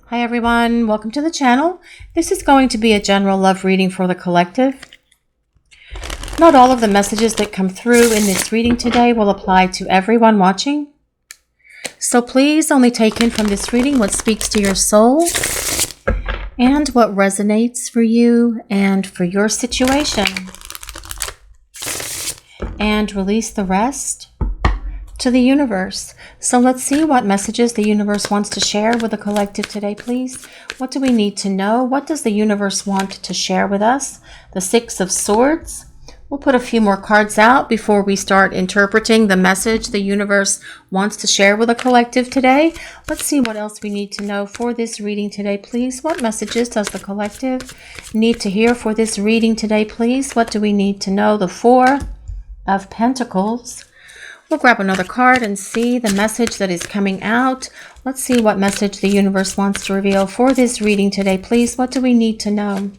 Hi everyone, welcome to the channel. This is going to be a general love reading for the collective. Not all of the messages that come through in this reading today will apply to everyone watching. So please only take in from this reading what speaks to your soul and what resonates for you and for your situation. And release the rest to the universe. So let's see what messages the universe wants to share with the collective today, please. What do we need to know? What does the universe want to share with us? The Six of Swords. We'll put a few more cards out before we start interpreting the message the universe wants to share with the collective today. Let's see what else we need to know for this reading today, please. What messages does the collective need to hear for this reading today, please? What do we need to know? The Four of Pentacles. We'll grab another card and see the message that is coming out. Let's see what message the universe wants to reveal for this reading today, please. What do we need to know?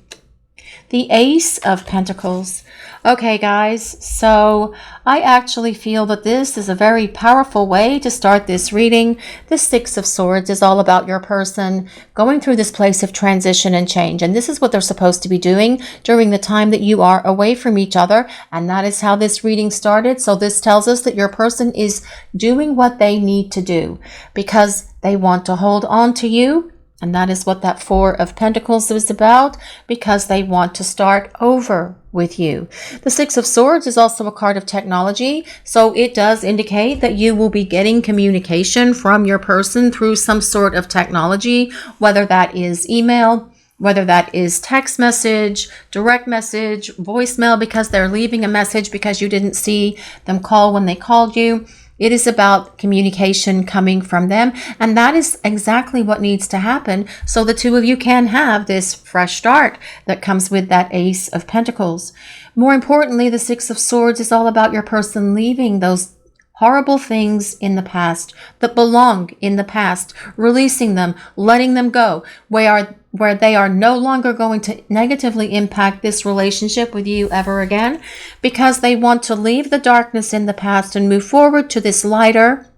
The Ace of Pentacles. Okay, guys, so I actually feel that this is a very powerful way to start this reading. The Six of Swords is all about your person going through this place of transition and change. And this is what they're supposed to be doing during the time that you are away from each other. And that is how this reading started. So this tells us that your person is doing what they need to do because they want to hold on to you. And that is what that Four of Pentacles is about, because they want to start over with you. The Six of Swords is also a card of technology, so it does indicate that you will be getting communication from your person through some sort of technology, whether that is email, whether that is text message, direct message, voicemail, because they're leaving a message because you didn't see them call when they called you. It is about communication coming from them, and that is exactly what needs to happen so the two of you can have this fresh start that comes with that Ace of Pentacles. More importantly, the Six of Swords is all about your person leaving those horrible things in the past that belong in the past, releasing them, letting them go, where they are no longer going to negatively impact this relationship with you ever again, because they want to leave the darkness in the past and move forward to this lighter,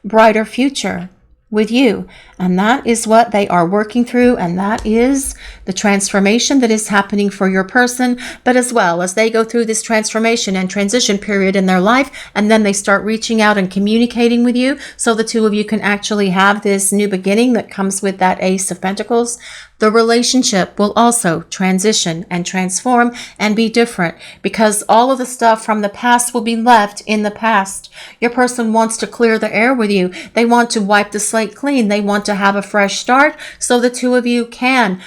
brighter future with you. And that is what they are working through, and that is the transformation that is happening for your person. But as well as they go through this transformation and transition period in their life, and then they start reaching out and communicating with you, so the two of you can actually have this new beginning that comes with that Ace of Pentacles. The relationship will also transition and transform and be different, because all of the stuff from the past will be left in the past. Your person wants to clear the air with you. They want to wipe the slate clean. They want to have a fresh start so the two of you can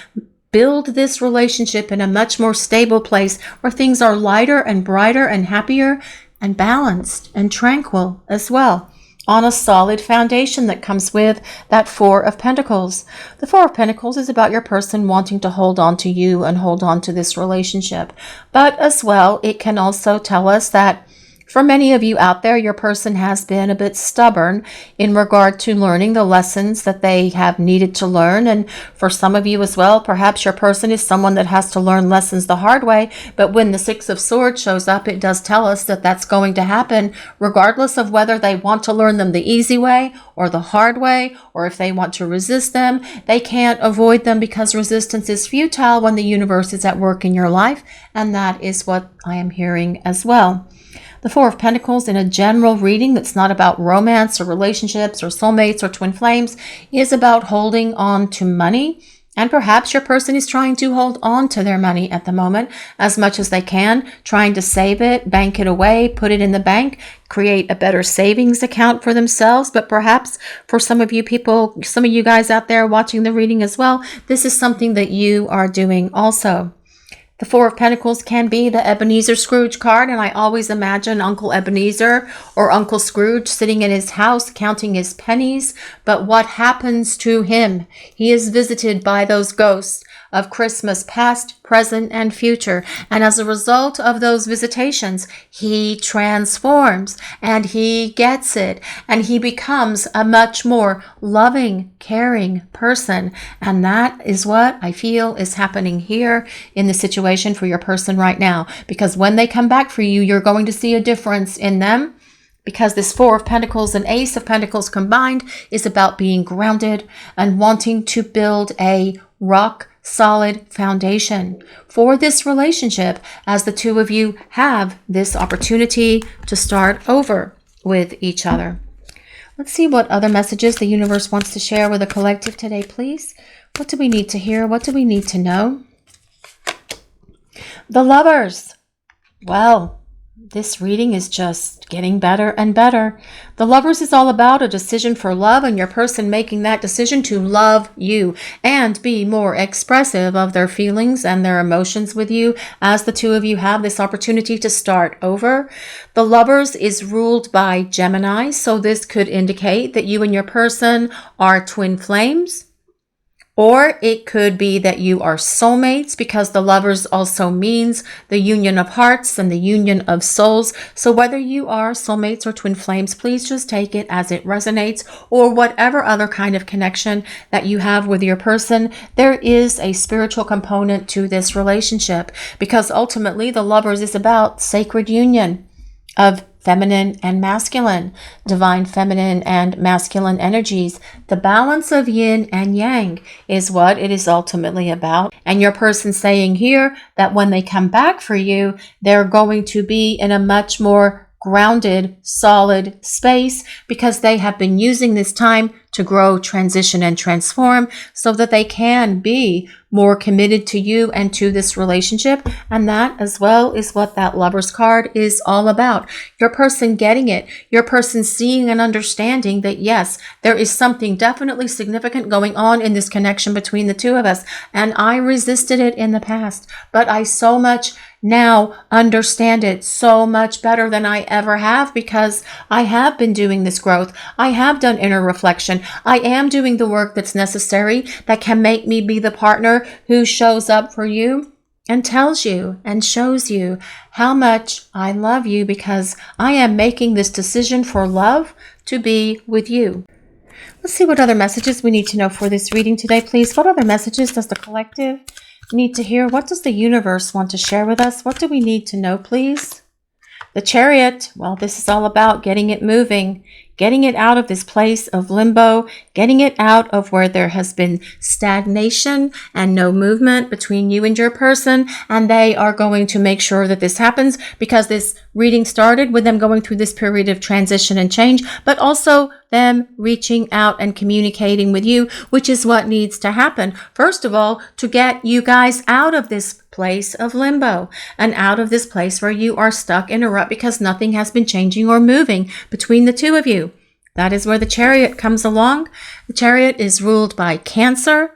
build this relationship in a much more stable place where things are lighter and brighter and happier and balanced and tranquil as well, on a solid foundation that comes with that Four of Pentacles. The Four of Pentacles is about your person wanting to hold on to you and hold on to this relationship. But as well, it can also tell us that for many of you out there, your person has been a bit stubborn in regard to learning the lessons that they have needed to learn. And for some of you as well, perhaps your person is someone that has to learn lessons the hard way. But when the Six of Swords shows up, it does tell us that that's going to happen regardless of whether they want to learn them the easy way or the hard way, or if they want to resist them. They can't avoid them because resistance is futile when the universe is at work in your life. And that is what I am hearing as well. The Four of Pentacles in a general reading that's not about romance or relationships or soulmates or twin flames is about holding on to money. And perhaps your person is trying to hold on to their money at the moment as much as they can, trying to save it, bank it away, put it in the bank, create a better savings account for themselves. But perhaps for some of you people, some of you guys out there watching the reading as well, this is something that you are doing also. The Four of Pentacles can be the Ebenezer Scrooge card, and I always imagine Uncle Ebenezer or Uncle Scrooge sitting in his house counting his pennies. But what happens to him? He is visited by those ghosts of Christmas past, present, and future. And as a result of those visitations, he transforms and he gets it. And he becomes a much more loving, caring person. And that is what I feel is happening here in the situation for your person right now. Because when they come back for you, you're going to see a difference in them. because this Four of Pentacles and Ace of Pentacles combined is about being grounded and wanting to build a rock solid foundation for this relationship, as the two of you have this opportunity to start over with each other. Let's see what other messages the universe wants to share with the collective today, please. What do we need to hear? What do we need to know? The Lovers. Well, this reading is just getting better and better. The Lovers is all about a decision for love and your person making that decision to love you and be more expressive of their feelings and their emotions with you as the two of you have this opportunity to start over. The Lovers is ruled by Gemini, so this could indicate that you and your person are twin flames. Or it could be that you are soulmates, because the Lovers also means the union of hearts and the union of souls. So whether you are soulmates or twin flames, please just take it as it resonates, or whatever other kind of connection that you have with your person. There is a spiritual component to this relationship, because ultimately the Lovers is about sacred union of feminine and masculine, divine feminine and masculine energies. The balance of yin and yang is what it is ultimately about. And your person saying here that when they come back for you, they're going to be in a much more grounded, solid space, because they have been using this time to grow, transition, and transform so that they can be more committed to you and to this relationship. And that as well is what that Lovers card is all about. Your person getting it, your person seeing and understanding that yes, there is something definitely significant going on in this connection between the two of us. And I resisted it in the past, but I so much now understand it so much better than I ever have, because I have been doing this growth. I have done inner reflection. I am doing the work that's necessary that can make me be the partner who shows up for you and tells you and shows you how much I love you, because I am making this decision for love to be with you. Let's see what other messages we need to know for this reading today, please. What other messages does the collective need to hear? What does the universe want to share with us? What do we need to know, please? The Chariot. Well, this is all about getting it moving, getting it out of this place of limbo, getting it out of where there has been stagnation and no movement between you and your person. And they are going to make sure that this happens, because this reading started with them going through this period of transition and change, but also them reaching out and communicating with you, which is what needs to happen. First of all, to get you guys out of this place of limbo and out of this place where you are stuck in a rut because nothing has been changing or moving between the two of you. That is where the Chariot comes along. The Chariot is ruled by Cancer.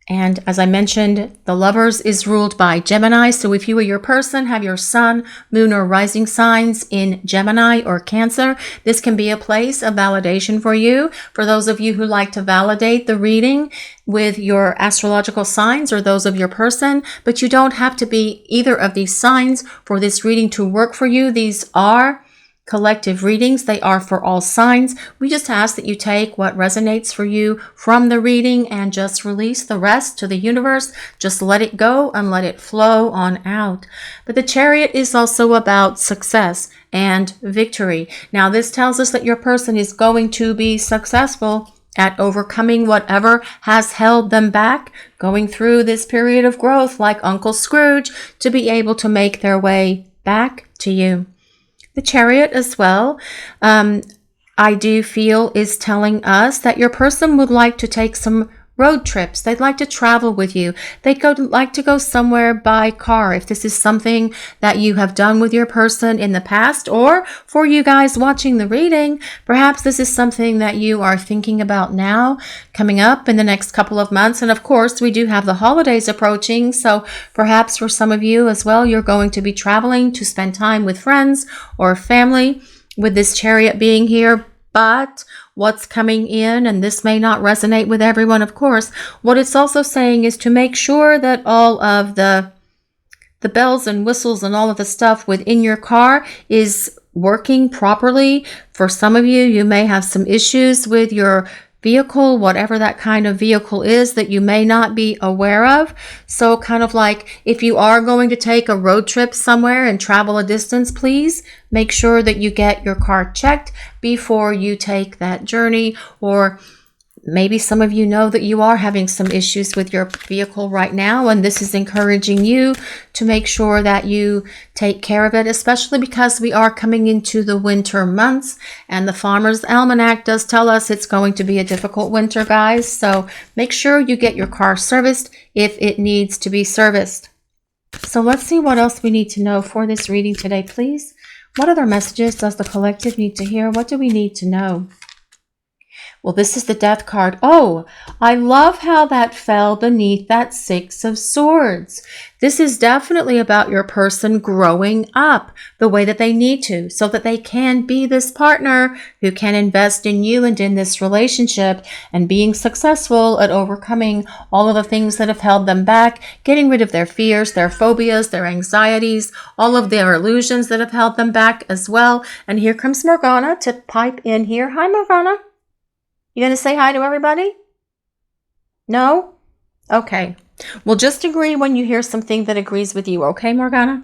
And as I mentioned, the Lovers is ruled by Gemini. So if you or your person have your sun, moon, or rising signs in Gemini or Cancer, this can be a place of validation for you. For those of you who like to validate the reading with your astrological signs, or those of your person, but you don't have to be either of these signs for this reading to work for you. These are collective readings. They are for all signs. We just ask that you take what resonates for you from the reading and just release the rest to the universe. Just let it go and let it flow on out. But the Chariot is also about success and victory. Now, this tells us that your person is going to be successful at overcoming whatever has held them back, going through this period of growth like Uncle Scrooge, to be able to make their way back to you. The Chariot as well, I do feel, is telling us that your person would like to take some road trips. They'd like to travel with you. They'd like to go somewhere by car, if this is something that you have done with your person in the past, or for you guys watching the reading, perhaps this is something that you are thinking about now, coming up in the next couple of months. And of course, we do have the holidays approaching, so perhaps for some of you as well, you're going to be traveling to spend time with friends or family, with this Chariot being here. But what's coming in, and this may not resonate with everyone, of course, what it's also saying is to make sure that all of the bells and whistles and all of the stuff within your car is working properly. For some of you, you may have some issues with your vehicle, whatever that kind of vehicle is that you may not be aware of. So kind of like if you are going to take a road trip somewhere and travel a distance, please make sure that you get your car checked before you take that journey. Or maybe some of you know that you are having some issues with your vehicle right now, and this is encouraging you to make sure that you take care of it, especially because we are coming into the winter months, and the Farmer's Almanac does tell us it's going to be a difficult winter, guys. So make sure you get your car serviced if it needs to be serviced. So let's see what else we need to know for this reading today, please. What other messages does the collective need to hear? What do we need to know? Well, this is the Death card. Oh, I love how that fell beneath that Six of Swords. This is definitely about your person growing up the way that they need to, so that they can be this partner who can invest in you and in this relationship, and being successful at overcoming all of the things that have held them back, getting rid of their fears, their phobias, their anxieties, all of their illusions that have held them back as well. And here comes Morgana to pipe in here. Hi, Morgana. You going to say hi to everybody? No? Okay. Well, just agree when you hear something that agrees with you. Okay, Morgana?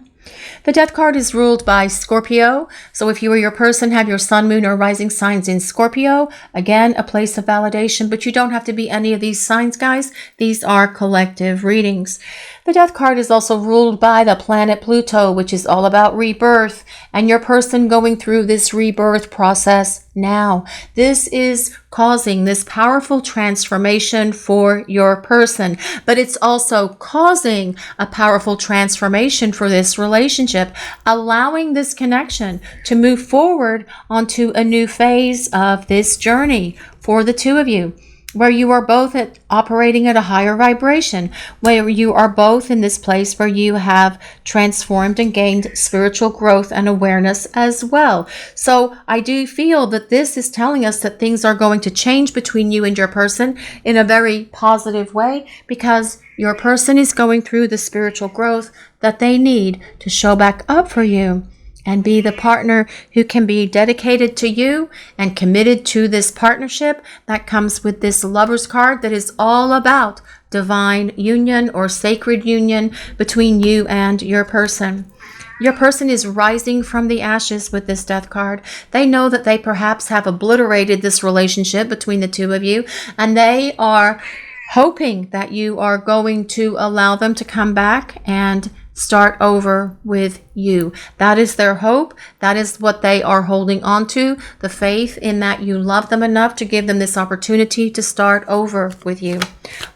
The Death card is ruled by Scorpio. So if you or your person have your sun, moon, or rising signs in Scorpio, again, a place of validation, but you don't have to be any of these signs, guys. These are collective readings. The Death card is also ruled by the planet Pluto, which is all about rebirth, and your person going through this rebirth process now. This is causing this powerful transformation for your person, but it's also causing a powerful transformation for this relationship, allowing this connection to move forward onto a new phase of this journey for the two of you, where you are both operating at a higher vibration, where you are both in this place where you have transformed and gained spiritual growth and awareness as well. So I do feel that this is telling us that things are going to change between you and your person in a very positive way, because your person is going through the spiritual growth that they need to show back up for you and be the partner who can be dedicated to you and committed to this partnership that comes with this Lover's card, that is all about divine union or sacred union between you and your person. Your person is rising from the ashes with this Death card. They know that they perhaps have obliterated this relationship between the two of you, and they are hoping that you are going to allow them to come back and start over with you. That is their hope. That is what they are holding on to, the faith in that you love them enough to give them this opportunity to start over with you.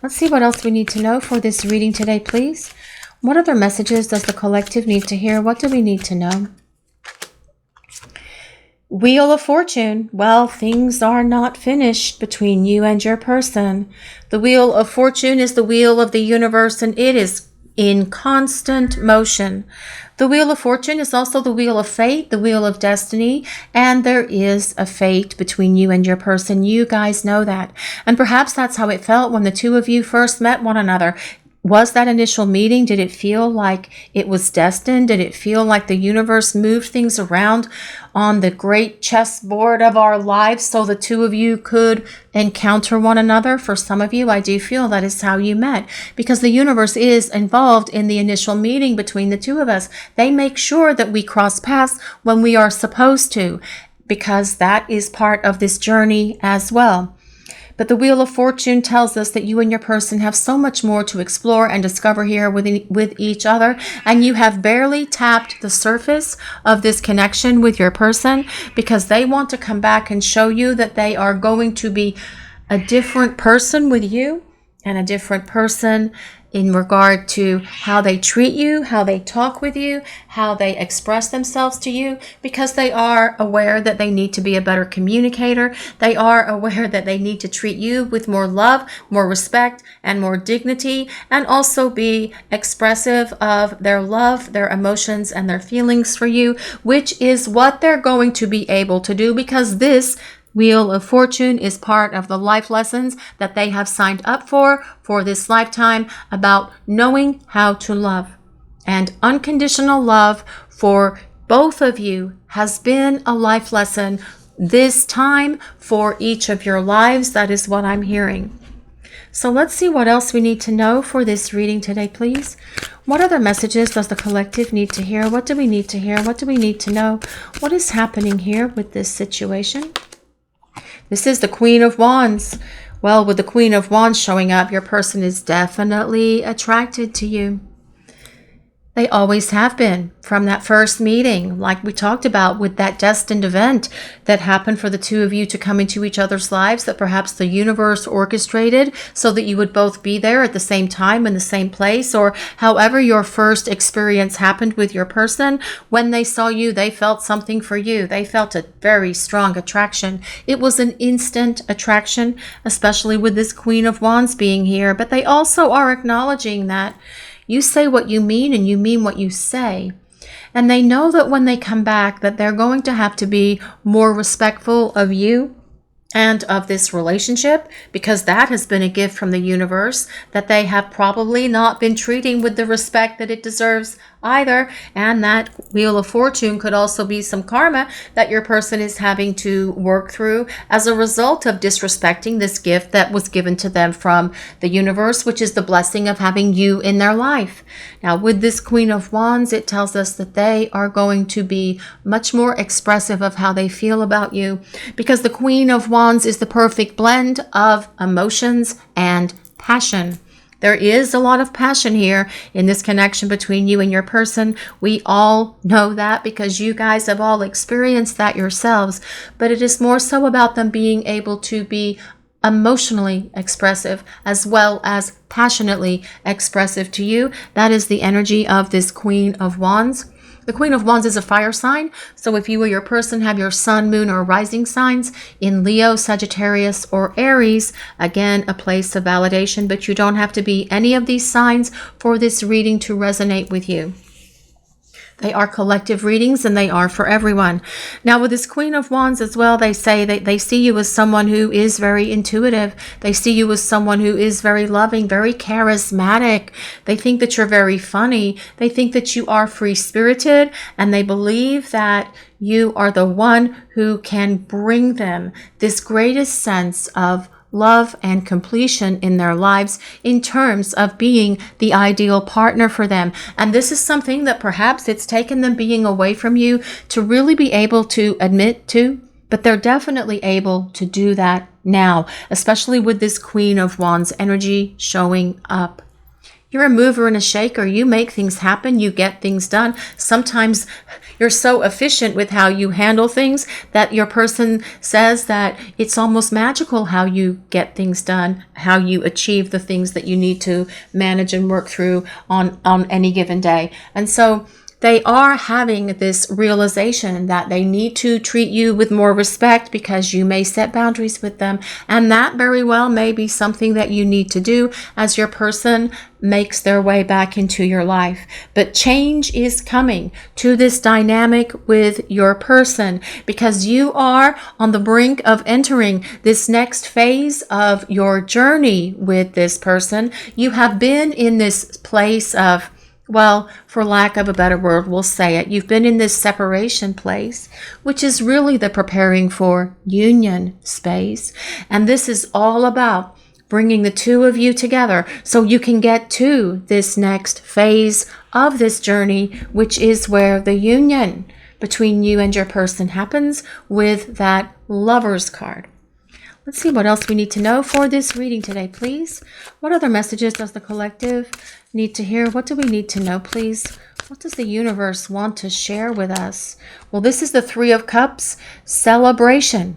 Let's see what else we need to know for this reading today, please. What other messages does the collective need to hear? What do we need to know? Wheel of Fortune. Well, things are not finished between you and your person. The Wheel of Fortune is the wheel of the universe, and it is in constant motion. The Wheel of Fortune is also the wheel of fate, the wheel of destiny, and there is a fate between you and your person. You guys know that. And perhaps that's how it felt when the two of you first met one another. Was that initial meeting, did it feel like it was destined? Did it feel like the universe moved things around on the great chessboard of our lives so the two of you could encounter one another? For some of you, I do feel that is how you met, because the universe is involved in the initial meeting between the two of us. They make sure that we cross paths when we are supposed to, because that is part of this journey as well. But the Wheel of Fortune tells us that you and your person have so much more to explore and discover here with each other. And you have barely tapped the surface of this connection with your person, because they want to come back and show you that they are going to be a different person with you, and a different person in regard to how they treat you, how they talk with you, how they express themselves to you, because they are aware that they need to be a better communicator. They are aware that they need to treat you with more love, more respect, and more dignity, and also be expressive of their love, their emotions, and their feelings for you, which is what they're going to be able to do, because this Wheel of Fortune is part of the life lessons that they have signed up for this lifetime, about knowing how to love. And unconditional love for both of you has been a life lesson this time for each of your lives. That is what I'm hearing. So let's see what else we need to know for this reading today, please. What other messages does the collective need to hear? What do we need to hear? What do we need to know? What is happening here with this situation? This is the Queen of Wands. Well, with the Queen of Wands showing up, your person is definitely attracted to you. They always have been from that first meeting, like we talked about with that destined event that happened for the two of you to come into each other's lives, that perhaps the universe orchestrated so that you would both be there at the same time in the same place, or however your first experience happened with your person. When they saw you, they felt something for you. They felt a very strong attraction. It was an instant attraction, especially with this Queen of Wands being here, but they also are acknowledging that you say what you mean and you mean what you say. And they know that when they come back that they're going to have to be more respectful of you and of this relationship, because that has been a gift from the universe that they have probably not been treating with the respect that it deserves either. And that Wheel of Fortune could also be some karma that your person is having to work through as a result of disrespecting this gift that was given to them from the universe, which is the blessing of having you in their life. Now, with this Queen of Wands, it tells us that they are going to be much more expressive of how they feel about you, because the Queen of Wands is the perfect blend of emotions and passion. There is a lot of passion here in this connection between you and your person. We all know that because you guys have all experienced that yourselves, but it is more so about them being able to be emotionally expressive as well as passionately expressive to you. That is the energy of this Queen of Wands. The Queen of Wands is a fire sign, so if you or your person have your sun, moon, or rising signs in Leo, Sagittarius, or Aries, again, a place of validation, but you don't have to be any of these signs for this reading to resonate with you. They are collective readings and they are for everyone. Now, with this Queen of Wands as well, they say that they see you as someone who is very intuitive. They see you as someone who is very loving, very charismatic. They think that you're very funny. They think that you are free-spirited, and they believe that you are the one who can bring them this greatest sense of love and completion in their lives in terms of being the ideal partner for them. And this is something that perhaps it's taken them being away from you to really be able to admit to, but they're definitely able to do that now, especially with this Queen of Wands energy showing up. You're a mover and a shaker. You make things happen. You get things done. Sometimes you're so efficient with how you handle things that your person says that it's almost magical how you get things done, how you achieve the things that you need to manage and work through on any given day. And so they are having this realization that they need to treat you with more respect because you may set boundaries with them. And that very well may be something that you need to do as your person makes their way back into your life. But change is coming to this dynamic with your person because you are on the brink of entering this next phase of your journey with this person. You have been in this place of, well, for lack of a better word, we'll say it. You've been in this separation place, which is really the preparing for union space. And this is all about bringing the two of you together so you can get to this next phase of this journey, which is where the union between you and your person happens with that Lover's card. Let's see what else we need to know for this reading today, please. What other messages does the collective need to hear? What do we need to know, please? What does the universe want to share with us? Well, this is the Three of Cups. Celebration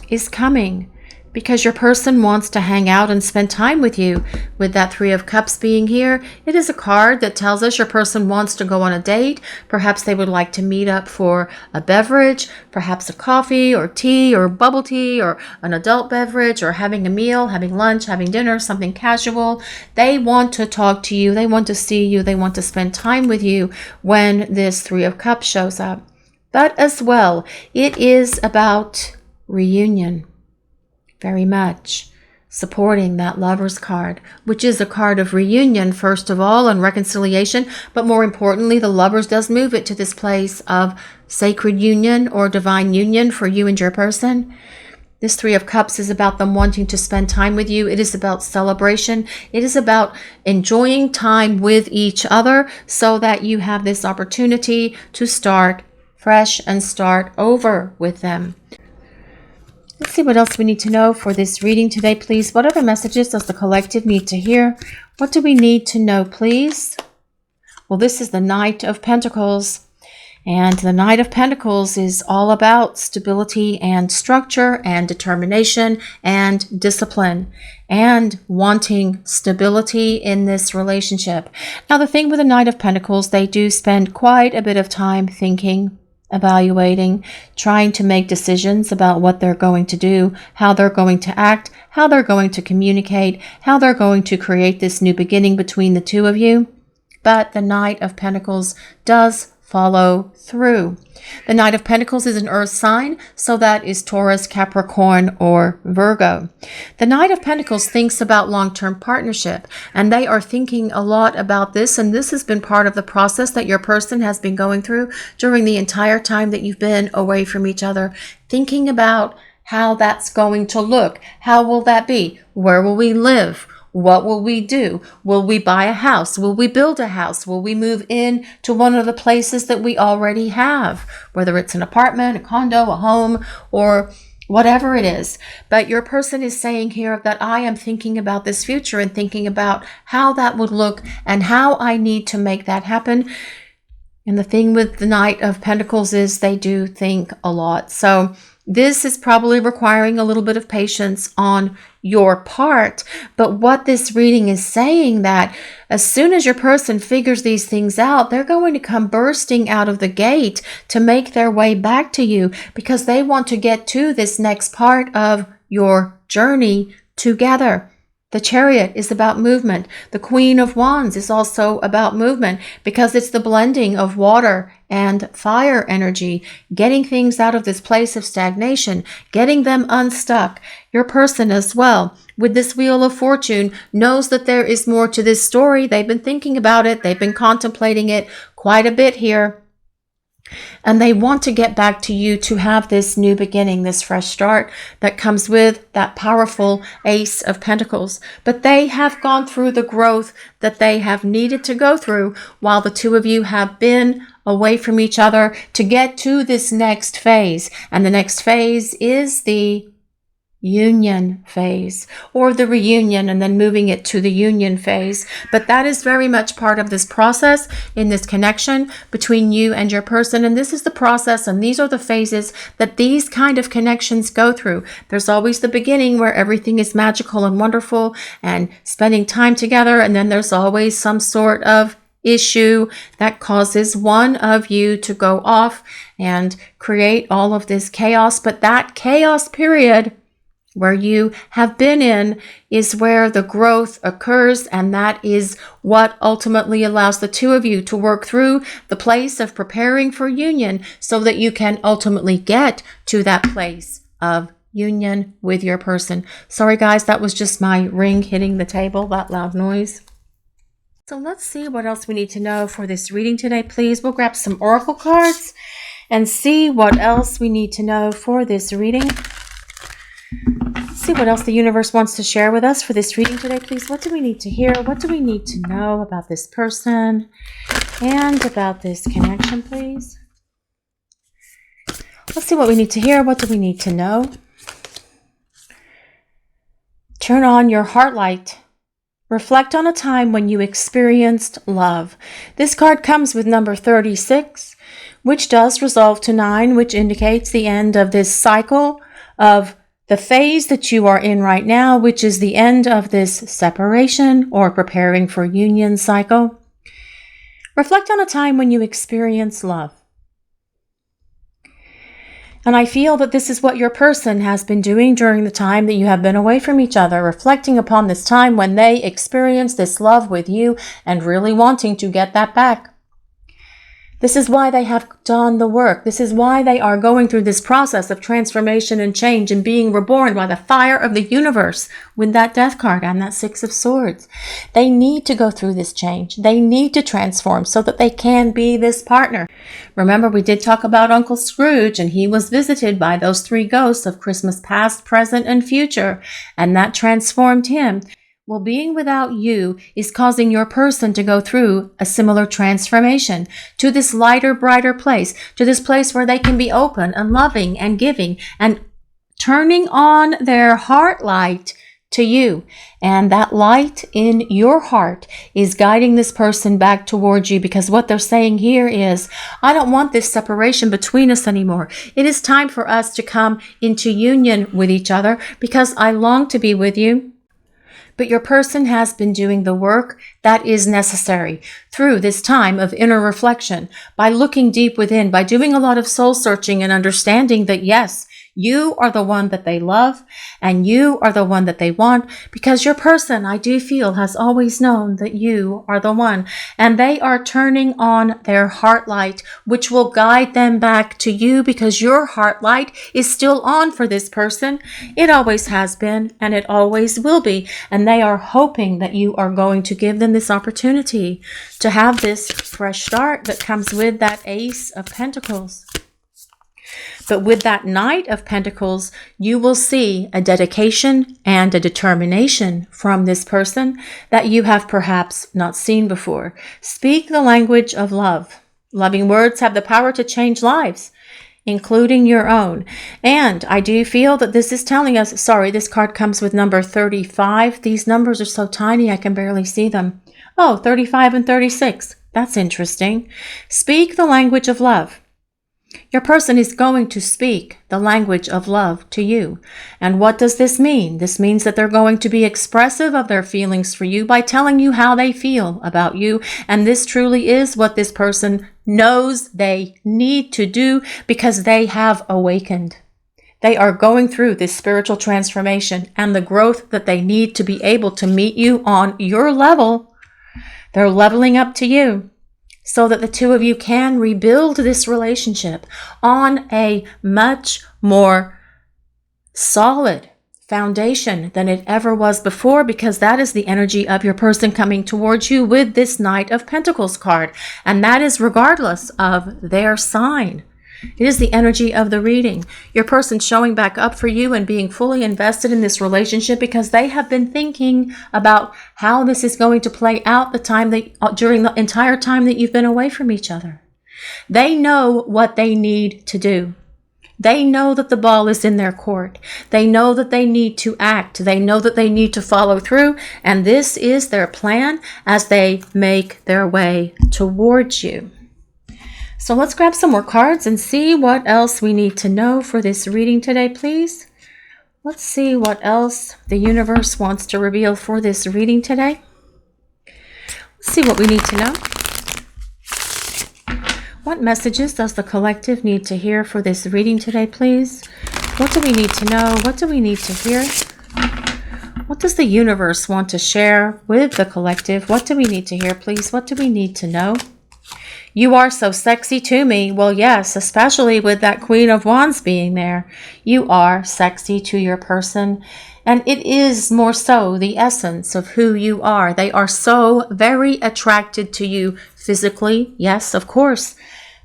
is coming because your person wants to hang out and spend time with you. With that Three of Cups being here, it is a card that tells us your person wants to go on a date. Perhaps they would like to meet up for a beverage, perhaps a coffee or tea or bubble tea or an adult beverage, or having a meal, having lunch, having dinner, something casual. They want to talk to you. They want to see you. They want to spend time with you when this Three of Cups shows up. But as well, it is about reunion. Very much supporting that Lover's card, which is a card of reunion, first of all, and reconciliation. But more importantly, the Lovers does move it to this place of sacred union or divine union for you and your person. This Three of Cups is about them wanting to spend time with you. It is about celebration. It is about enjoying time with each other so that you have this opportunity to start fresh and start over with them. Let's see what else we need to know for this reading today, please. What other messages does the collective need to hear? What do we need to know, please? Well, this is the Knight of Pentacles. And the Knight of Pentacles is all about stability and structure and determination and discipline and wanting stability in this relationship. Now, the thing with the Knight of Pentacles, they do spend quite a bit of time thinking, evaluating, trying to make decisions about what they're going to do, how they're going to act, how they're going to communicate, how they're going to create this new beginning between the two of you. But the Knight of Pentacles does follow through. The Knight of Pentacles is an earth sign, so that is Taurus, Capricorn, or Virgo. The Knight of Pentacles thinks about long-term partnership, and they are thinking a lot about this, and this has been part of the process that your person has been going through during the entire time that you've been away from each other, thinking about how that's going to look. How will that be? Where will we live? What will we do? Will we buy a house? Will we build a house? Will we move in to one of the places that we already have? Whether it's an apartment, a condo, a home, or whatever it is. But your person is saying here that I am thinking about this future and thinking about how that would look and how I need to make that happen. And the thing with the Knight of Pentacles is they do think a lot. So this is probably requiring a little bit of patience on your part. But what this reading is saying that as soon as your person figures these things out, they're going to come bursting out of the gate to make their way back to you because they want to get to this next part of your journey together. The Chariot is about movement. The Queen of Wands is also about movement because it's the blending of water and fire energy, getting things out of this place of stagnation, getting them unstuck. Your person as well, with this Wheel of Fortune, knows that there is more to this story. They've been thinking about it. They've been contemplating it quite a bit here. And they want to get back to you to have this new beginning, this fresh start that comes with that powerful Ace of Pentacles. But they have gone through the growth that they have needed to go through while the two of you have been away from each other to get to this next phase. And the next phase is the union phase, or the reunion and then moving it to the union phase. But that is very much part of this process in this connection between you and your person. And this is the process, and these are the phases that these kind of connections go through. There's always the beginning where everything is magical and wonderful and spending time together, and then there's always some sort of issue that causes one of you to go off and create all of this chaos. But that chaos period where you have been in is where the growth occurs, and that is what ultimately allows the two of you to work through the place of preparing for union so that you can ultimately get to that place of union with your person. Sorry guys, that was just my ring hitting the table, that loud noise. So let's see what else we need to know for this reading today, please. We'll grab some oracle cards and see what else we need to know for this reading. See what else the universe wants to share with us for this reading today, please. What do we need to hear? What do we need to know about this person and about this connection, please? Let's see what we need to hear. What do we need to know? Turn on your heart light. Reflect on a time when you experienced love. This card comes with number 36, which does resolve to 9, which indicates the end of this cycle of the phase that you are in right now, which is the end of this separation or preparing for union cycle. Reflect on a time when you experienced love. And I feel that this is what your person has been doing during the time that you have been away from each other, reflecting upon this time when they experienced this love with you and really wanting to get that back. This is why they have done the work. This is why they are going through this process of transformation and change and being reborn by the fire of the universe with that Death card and that Six of Swords. They need to go through this change. They need to transform so that they can be this partner. Remember, we did talk about Uncle Scrooge, and he was visited by those three ghosts of Christmas past, present, and future, and that transformed him. Well, being without you is causing your person to go through a similar transformation to this lighter, brighter place, to this place where they can be open and loving and giving and turning on their heart light to you. And that light in your heart is guiding this person back towards you, because what they're saying here is, I don't want this separation between us anymore. It is time for us to come into union with each other because I long to be with you. But your person has been doing the work that is necessary through this time of inner reflection, by looking deep within, by doing a lot of soul searching and understanding that, yes, you are the one that they love and you are the one that they want, because your person, I do feel, has always known that you are the one, and they are turning on their heart light, which will guide them back to you, because your heart light is still on for this person. It always has been and it always will be, and they are hoping that you are going to give them this opportunity to have this fresh start that comes with that Ace of Pentacles. But with that Knight of Pentacles, you will see a dedication and a determination from this person that you have perhaps not seen before. Speak the language of love. Loving words have the power to change lives, including your own. And I do feel that this is telling us, sorry, this card comes with number 35. These numbers are so tiny I can barely see them. Oh, 35 and 36. That's interesting. Speak the language of love. Your person is going to speak the language of love to you. And what does this mean? This means that they're going to be expressive of their feelings for you by telling you how they feel about you. And this truly is what this person knows they need to do, because they have awakened. They are going through this spiritual transformation and the growth that they need to be able to meet you on your level. They're leveling up to you, so that the two of you can rebuild this relationship on a much more solid foundation than it ever was before, because that is the energy of your person coming towards you with this Knight of Pentacles card. And that is regardless of their sign. It is the energy of the reading. Your person showing back up for you and being fully invested in this relationship because they have been thinking about how this is going to play out during the entire time that you've been away from each other. They know what they need to do. They know that the ball is in their court. They know that they need to act. They know that they need to follow through. And this is their plan as they make their way towards you. So let's grab some more cards and see what else we need to know for this reading today, please. Let's see what else the universe wants to reveal for this reading today. Let's see what we need to know. What messages does the collective need to hear for this reading today, please? What do we need to know? What do we need to hear? What does the universe want to share with the collective? What do we need to hear, please? What do we need to know? You are so sexy to me. Well, yes, especially with that Queen of Wands being there. You are sexy to your person. And it is more so the essence of who you are. They are so very attracted to you physically. Yes, of course.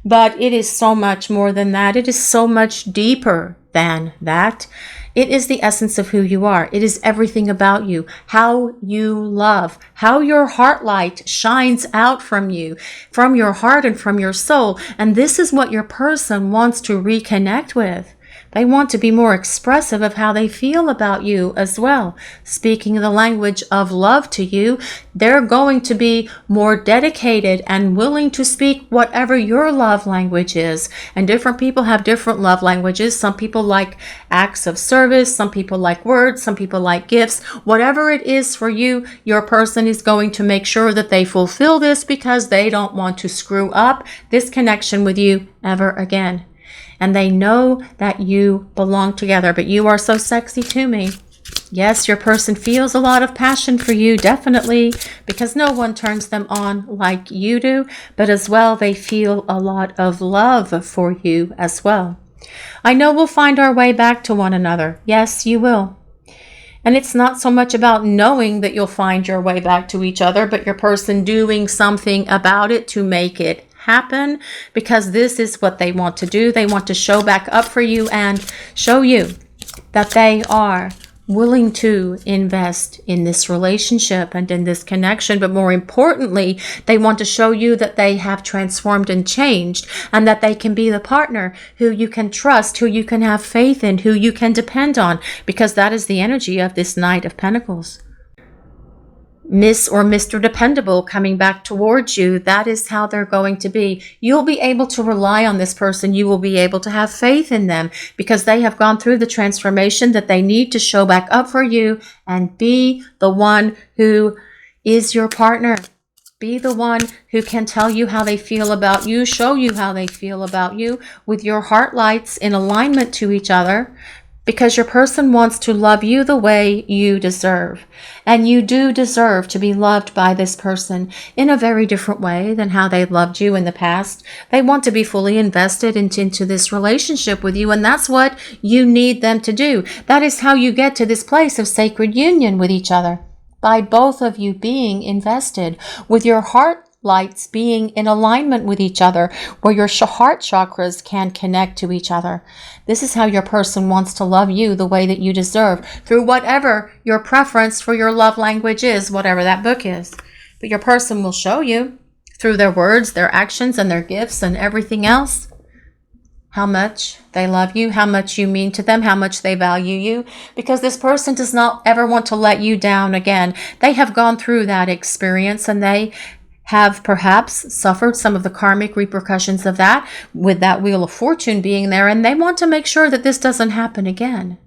But it is so much more than that. It is so much deeper than that. It is the essence of who you are. It is everything about you, how you love, how your heart light shines out from you, from your heart and from your soul. And this is what your person wants to reconnect with. They want to be more expressive of how they feel about you as well. Speaking the language of love to you, they're going to be more dedicated and willing to speak whatever your love language is. And different people have different love languages. Some people like acts of service. Some people like words. Some people like gifts. Whatever it is for you, your person is going to make sure that they fulfill this because they don't want to screw up this connection with you ever again. And they know that you belong together, but you are so sexy to me. Yes, your person feels a lot of passion for you, definitely, because no one turns them on like you do, but as well, they feel a lot of love for you as well. I know we'll find our way back to one another. Yes, you will. And it's not so much about knowing that you'll find your way back to each other, but your person doing something about it to make it happen, because this is what they want to do. They want to show back up for you and show you that they are willing to invest in this relationship and in this connection. But more importantly, they want to show you that they have transformed and changed, and that they can be the partner who you can trust, who you can have faith in, who you can depend on, because that is the energy of this Knight of Pentacles. Miss or Mr. Dependable coming back towards you. That is how they're going to be. You'll be able to rely on this person. You will be able to have faith in them, because they have gone through the transformation that they need to show back up for you and be the one who is your partner. Be the one who can tell you how they feel about you, show you how they feel about you, with your heart lights in alignment to each other, because your person wants to love you the way you deserve. And you do deserve to be loved by this person in a very different way than how they loved you in the past. They want to be fully invested into this relationship with you, and that's what you need them to do. That is how you get to this place of sacred union with each other, by both of you being invested, with your heart lights being in alignment with each other, where your heart chakras can connect to each other. This is how your person wants to love you the way that you deserve, through whatever your preference for your love language is, whatever that book is. But your person will show you through their words, their actions, and their gifts and everything else how much they love you, how much you mean to them, how much they value you, because this person does not ever want to let you down again. They have gone through that experience, and they have perhaps suffered some of the karmic repercussions of that, with that Wheel of Fortune being there, and they want to make sure that this doesn't happen again.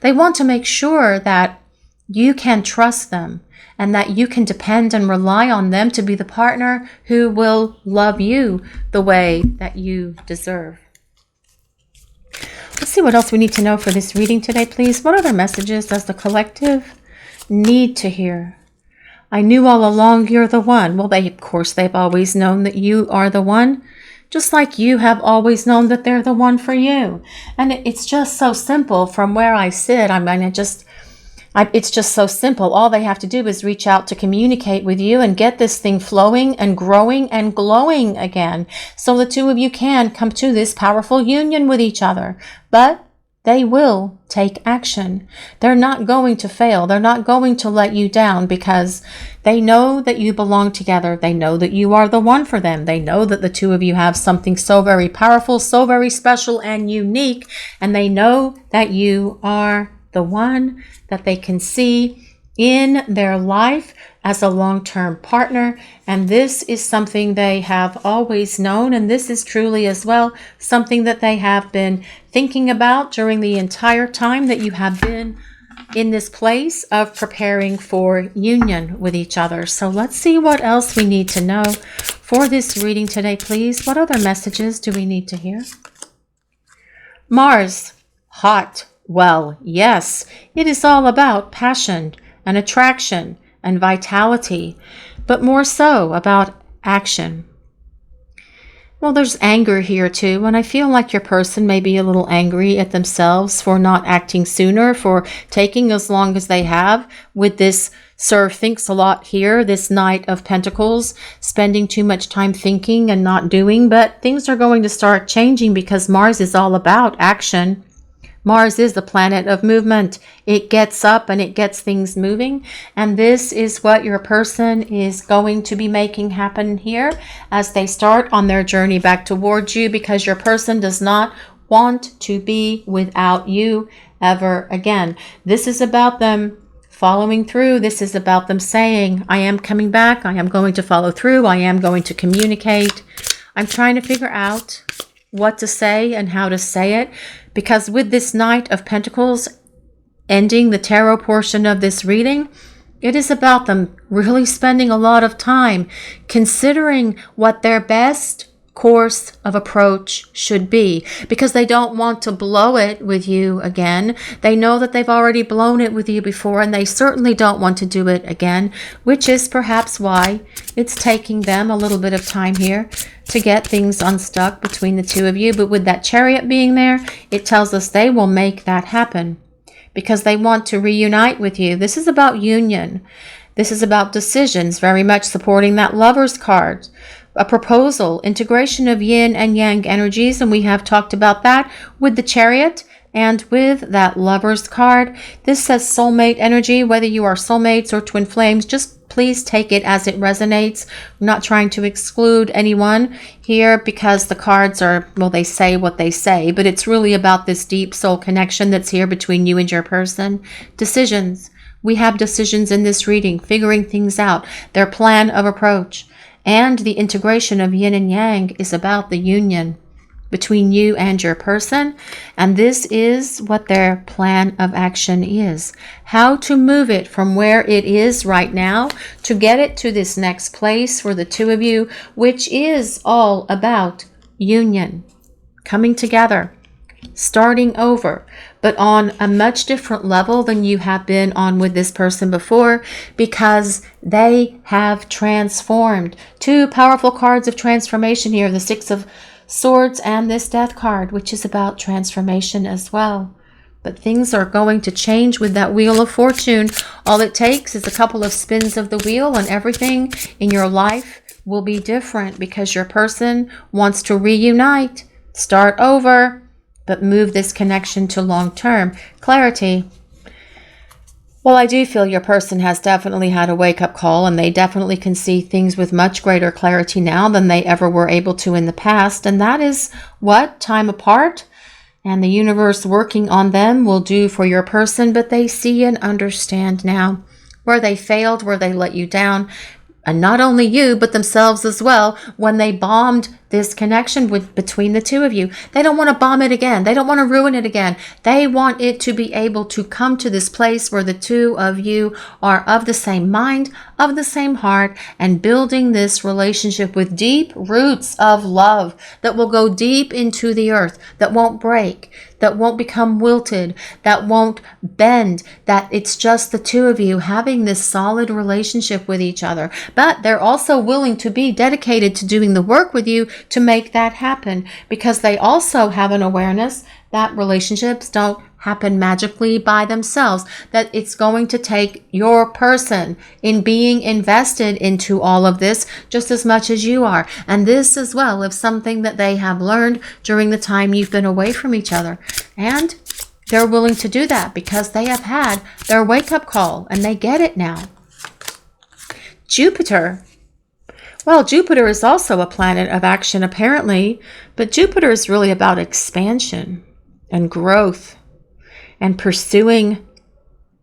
They want to make sure that you can trust them, and that you can depend and rely on them to be the partner who will love you the way that you deserve. Let's see what else we need to know for this reading today, please. What other messages does the collective need to hear? I knew all along you're the one. Well, of course, they've always known that you are the one, just like you have always known that they're the one for you. And it's just so simple from where I sit. It's just so simple. All they have to do is reach out to communicate with you and get this thing flowing and growing and glowing again, so the two of you can come to this powerful union with each other. But they will take action. They're not going to fail. They're not going to let you down, because they know that you belong together. They know that you are the one for them. They know that the two of you have something so very powerful, so very special and unique. And they know that you are the one that they can see in their life as a long-term partner. And this is something they have always known. And this is truly as well something that they have been thinking about during the entire time that you have been in this place of preparing for union with each other. So let's see what else we need to know for this reading today, please. What other messages do we need to hear? Mars, hot. Well, yes, it is all about passion and attraction and vitality, but more so about action. Well, there's anger here too, and I feel like your person may be a little angry at themselves for not acting sooner, for taking as long as they have with this Sir Thinks a Lot here, this Knight of Pentacles, spending too much time thinking and not doing. But things are going to start changing, because Mars is all about action. Mars is the planet of movement. It gets up and it gets things moving. And this is what your person is going to be making happen here as they start on their journey back towards you, because your person does not want to be without you ever again. This is about them following through. This is about them saying, I am coming back. I am going to follow through. I am going to communicate. I'm trying to figure out what to say and how to say it, because with this Knight of Pentacles ending the tarot portion of this reading, it is about them really spending a lot of time considering what their best course of approach should be, because they don't want to blow it with you again. They know that they've already blown it with you before, and they certainly don't want to do it again, which is perhaps why it's taking them a little bit of time here to get things unstuck between the two of you. But with that Chariot being there, it tells us they will make that happen because they want to reunite with you. This is about union. This is about decisions, very much supporting that Lover's card. A proposal, integration of yin and yang energies, and we have talked about that with the Chariot and with that Lover's card. This says soulmate energy. Whether you are soulmates or twin flames, just please take it as it resonates. I'm not trying to exclude anyone here because the cards are, well, they say what they say, but it's really about this deep soul connection that's here between you and your person. Decisions. We have decisions in this reading, figuring things out, their plan of approach. And the integration of yin and yang is about the union between you and your person. And this is what their plan of action is. How to move it from where it is right now to get it to this next place for the two of you, which is all about union, coming together, starting over, but on a much different level than you have been on with this person before, because they have transformed. Two powerful cards of transformation here, the Six of Swords and this Death card, which is about transformation as well. But things are going to change with that Wheel of Fortune. All it takes is a couple of spins of the wheel and everything in your life will be different, because your person wants to reunite, start over, but move this connection to long-term clarity. Well, I do feel your person has definitely had a wake-up call, and they definitely can see things with much greater clarity now than they ever were able to in the past. And that is what time apart and the universe working on them will do for your person. But they see and understand now where they failed, where they let you down. And not only you, but themselves as well, when they bombed this connection between the two of you. They don't want to bomb it again. They don't want to ruin it again. They want it to be able to come to this place where the two of you are of the same mind, of the same heart, and building this relationship with deep roots of love that will go deep into the earth, that won't break, that won't become wilted, that won't bend, that it's just the two of you having this solid relationship with each other. But they're also willing to be dedicated to doing the work with you to make that happen, because they also have an awareness that relationships don't happen magically by themselves, that it's going to take your person in being invested into all of this just as much as you are. And this as well is something that they have learned during the time you've been away from each other. And they're willing to do that because they have had their wake-up call and they get it now. Jupiter. Well, Jupiter is also a planet of action apparently, but Jupiter is really about expansion and growth and pursuing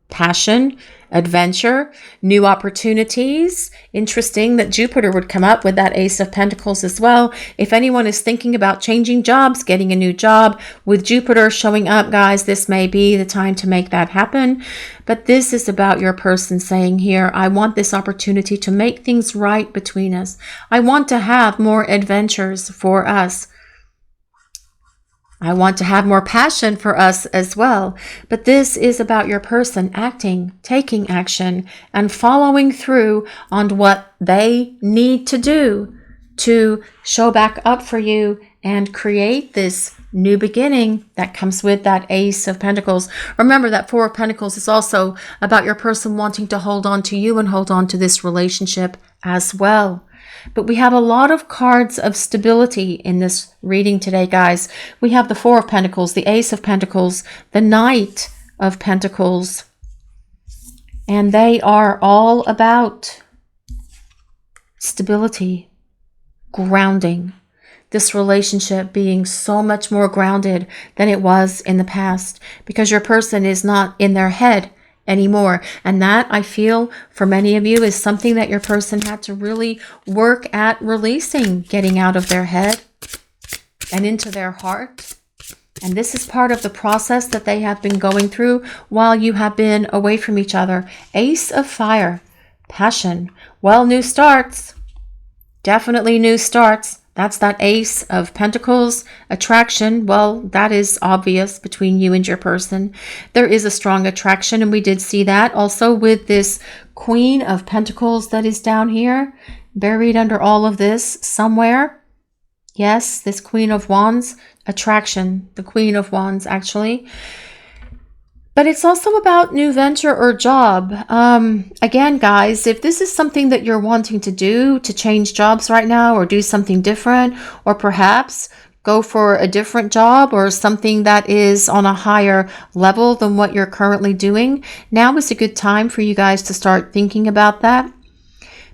passion, adventure, new opportunities. Interesting that Jupiter would come up with that Ace of Pentacles as well. If anyone is thinking about changing jobs, getting a new job, with Jupiter showing up, guys, this may be the time to make that happen. But this is about your person saying here, I want this opportunity to make things right between us. I want to have more adventures for us. I want to have more passion for us as well. But this is about your person acting, taking action, and following through on what they need to do to show back up for you and create this new beginning that comes with that Ace of Pentacles. Remember that Four of Pentacles is also about your person wanting to hold on to you and hold on to this relationship as well. But we have a lot of cards of stability in this reading today, guys. We have the Four of Pentacles, the Ace of Pentacles, the Knight of Pentacles, and they are all about stability, grounding. This relationship being so much more grounded than it was in the past, because your person is not in their head anymore. And that, I feel, for many of you is something that your person had to really work at releasing, getting out of their head and into their heart. And this is part of the process that they have been going through while you have been away from each other. Ace of Fire, passion. Well, new starts. Definitely new starts. That's that Ace of Pentacles. Attraction, well, that is obvious between you and your person. There is a strong attraction, and we did see that also with this Queen of Pentacles that is down here, buried under all of this somewhere. Yes, this Queen of Wands, attraction, the Queen of Wands actually. But it's also about new venture or job. Again, guys, if this is something that you're wanting to do, to change jobs right now or do something different, or perhaps go for a different job or something that is on a higher level than what you're currently doing, now is a good time for you guys to start thinking about that.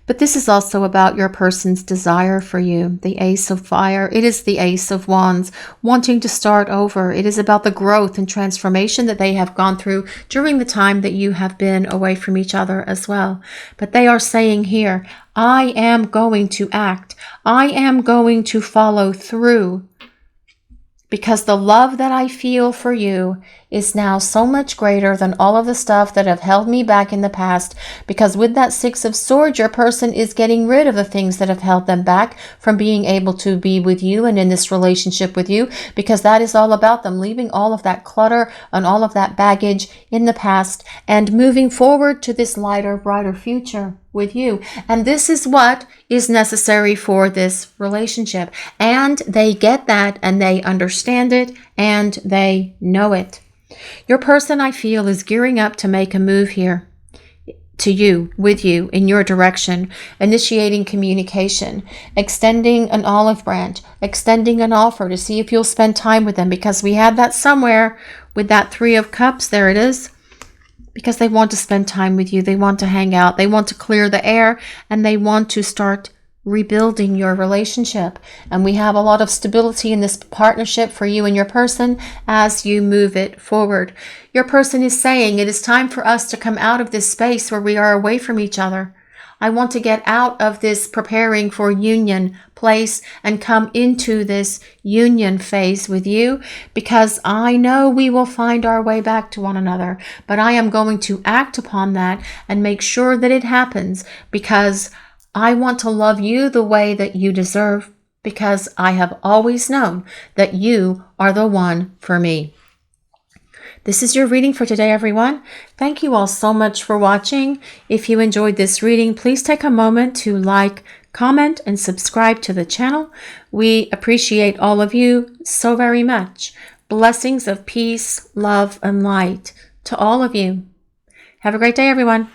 But this is also about your person's desire for you, the Ace of Fire. It is the Ace of Wands, wanting to start over. It is about the growth and transformation that they have gone through during the time that you have been away from each other as well. But they are saying here, I am going to act. I am going to follow through. Because the love that I feel for you is now so much greater than all of the stuff that have held me back in the past. Because with that Six of Swords, your person is getting rid of the things that have held them back from being able to be with you and in this relationship with you. Because that is all about them leaving all of that clutter and all of that baggage in the past and moving forward to this lighter, brighter future with you. And this is what is necessary for this relationship. And they get that and they understand it and they know it. Your person, I feel, is gearing up to make a move here to you, with you, in your direction, initiating communication, extending an olive branch, extending an offer to see if you'll spend time with them, because we had that somewhere with that Three of Cups. There it is. Because they want to spend time with you. They want to hang out. They want to clear the air, and they want to start rebuilding your relationship. And we have a lot of stability in this partnership for you and your person as you move it forward. Your person is saying it is time for us to come out of this space where we are away from each other. I want to get out of this preparing for union place and come into this union phase with you, because I know we will find our way back to one another. But I am going to act upon that and make sure that it happens, because I want to love you the way that you deserve, because I have always known that you are the one for me. This is your reading for today, everyone. Thank you all so much for watching. If you enjoyed this reading, please take a moment to like, comment, and subscribe to the channel. We appreciate all of you so very much. Blessings of peace, love, and light to all of you. Have a great day, everyone.